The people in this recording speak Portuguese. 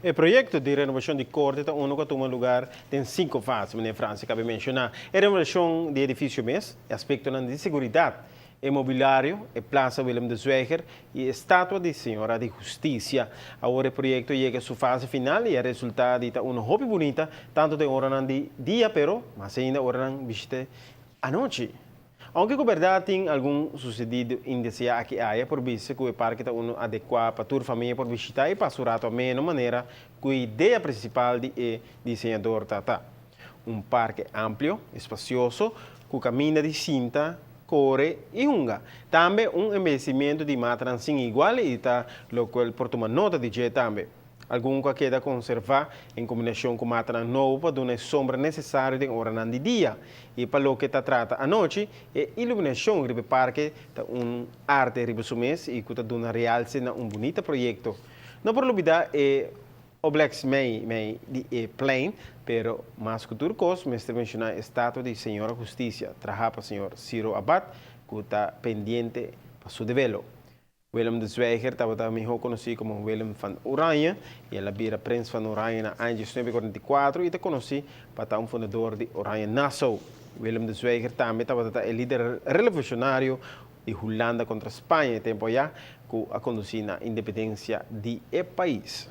O projeto de renovação de corte está que toma lugar tem 5 fases, em França, cabe mencionar. A renovação de edifício mesmo, aspecto de segurança, imobiliário, a Plaza Willem de Zweger e a Estátua de Senhora de Justiça. Agora o projeto chega a sua fase final e o resultado é uma roupa bonita, tanto de hora de dia, mas ainda hora de visita à noite. Aunque a verdade tem algum sucedido indesejado que há, por visto que o parque está adequado para toda a família por visitar e passar a mesma maneira que a ideia principal do desenhador está. Parque amplo, espacioso, com caminho de cinta, corre e unga. Também investimento de mata sem igual e está lo qual por tomar nota de jeito também. Algum que queda conservar em combinação com mata nova para dar sombra necessária de hora de dia. E para o que está trata à noite, a iluminação do parque é arte ribosumês e que está dando realce a bonito projeto. Não por olvidar o Black May de plane, pero mais que tudo coisa, mestre mencionar a estátua de Senhora Justiça, trabalha para o senhor Ciro Abad, que está pendente para seu develo. Willem de Zweger estava também conhecido como Willem van Oranje, e ela vira Prins van Oranje na anos 1944 e está conhecido para estar fundador de Oranje Nassau. Willem de Zweger também estava o líder revolucionário de Holanda contra a Espanha, tempo já, que a conduzir na independência do país.